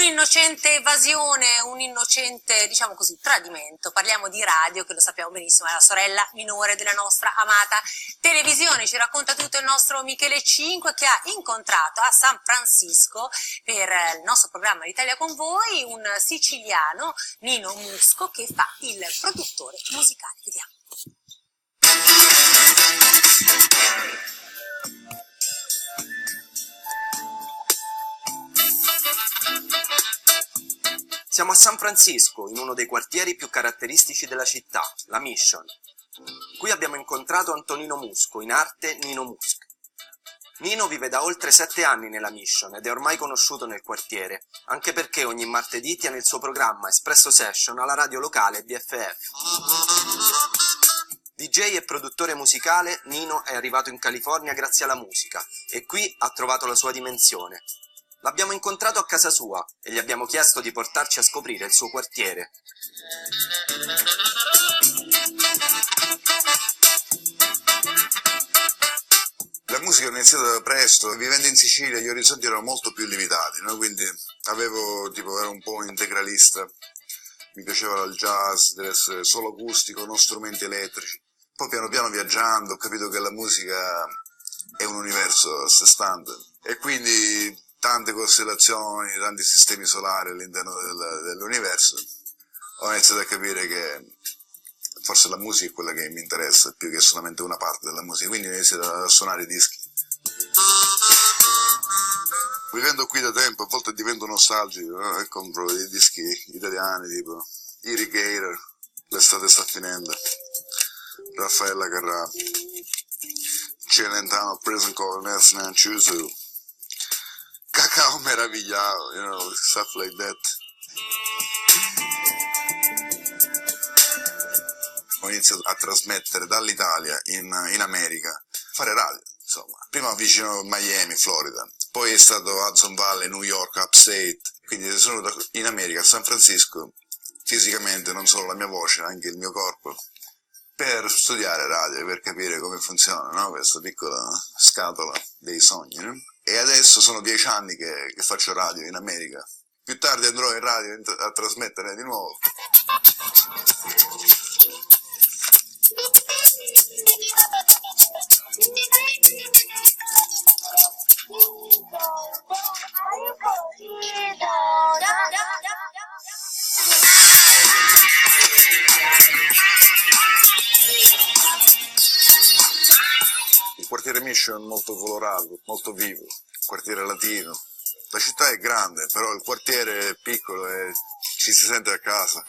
un'innocente evasione, un innocente, diciamo così, tradimento. Parliamo di radio, che lo sappiamo benissimo, è la sorella minore della nostra amata televisione. Ci racconta tutto il nostro Michele Cinque, che ha incontrato a San Francisco per il nostro programma L'Italia con voi un siciliano, Nino Musco, che fa il produttore musicale. Vediamo. Siamo a San Francisco, in uno dei quartieri più caratteristici della città, la Mission. Qui abbiamo incontrato Antonino Musco, in arte Nino Musk. Nino vive da oltre 7 anni nella Mission ed è ormai conosciuto nel quartiere, anche perché ogni martedì tiene il suo programma Espresso Session alla radio locale BFF. DJ e produttore musicale, Nino è arrivato in California grazie alla musica e qui ha trovato la sua dimensione. L'abbiamo incontrato a casa sua e gli abbiamo chiesto di portarci a scoprire il suo quartiere. La musica è iniziata presto, vivendo in Sicilia gli orizzonti erano molto più limitati, no? Quindi ero un po' integralista, mi piaceva il jazz, deve essere solo acustico, non strumenti elettrici. Poi piano piano viaggiando ho capito che la musica è un universo a sé stante e quindi tante costellazioni, tanti sistemi solari all'interno dell'universo, ho iniziato a capire che forse la musica è quella che mi interessa più che solamente una parte della musica, quindi ho iniziato a suonare i dischi. Vivendo qui da tempo a volte divento nostalgico, no? E compro dei dischi italiani tipo Iri Gator, L'estate sta finendo, Raffaella Carrà, Celentano, Prison Call, Nesman Chusu, Cacao Meravigliato, you know, stuff like that. Ho iniziato a trasmettere dall'Italia in America, fare radio, insomma. Prima vicino a Miami, Florida, poi è stato Hudson Valley, New York, Upstate, quindi sono venuto in America, a San Francisco, fisicamente, non solo la mia voce, anche il mio corpo, per studiare radio, per capire come funziona, no? Questa piccola scatola dei sogni, no? E adesso sono 10 anni che faccio radio in America. Più tardi andrò in radio a trasmettere di nuovo. Il quartiere Mission è molto colorato, molto vivo, quartiere latino. La città è grande, però il quartiere è piccolo e ci si sente a casa.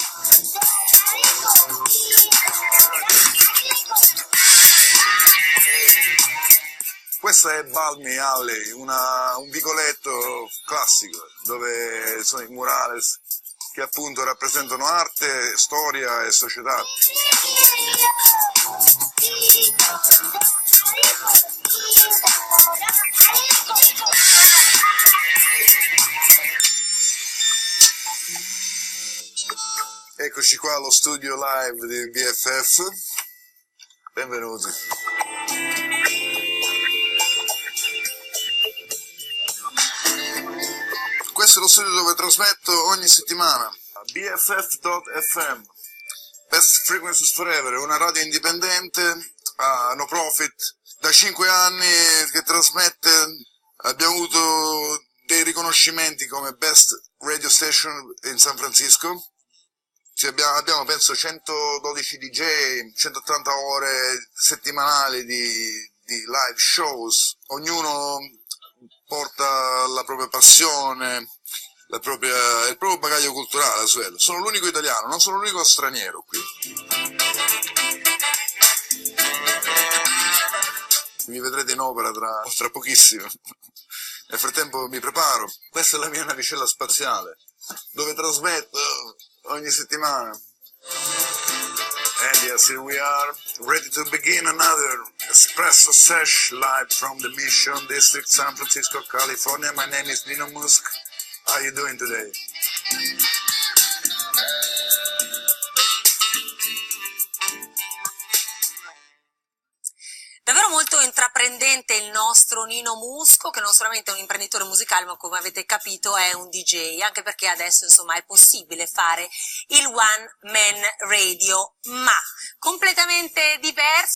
Questa è Balmy Alley, un vicoletto classico dove sono i murales che appunto rappresentano arte, storia e società. Eccoci qua allo studio live di BFF, benvenuti. Questo è lo studio dove trasmetto ogni settimana, BFF.FM, Best Frequencies Forever, una radio indipendente, no profit, da 5 anni che trasmette, abbiamo avuto dei riconoscimenti come Best Radio Station in San Francisco. Abbiamo penso 112 DJ, 180 ore settimanali di live shows, ognuno porta la propria passione, il proprio bagaglio culturale. Sono l'unico italiano, non sono l'unico straniero qui. Mi vedrete in opera tra pochissimo. Nel frattempo mi preparo. Questa è la mia navicella spaziale, dove trasmetto ogni settimana. And yes, here we are, ready to begin another Espresso Sesh live from the Mission District, San Francisco, California. My name is Nino Musk. How are you doing today? Davvero Però molto intraprendente il nostro Nino Musco, che non solamente è un imprenditore musicale, ma come avete capito è un DJ, anche perché adesso insomma è possibile fare il one man radio, ma completamente diverso.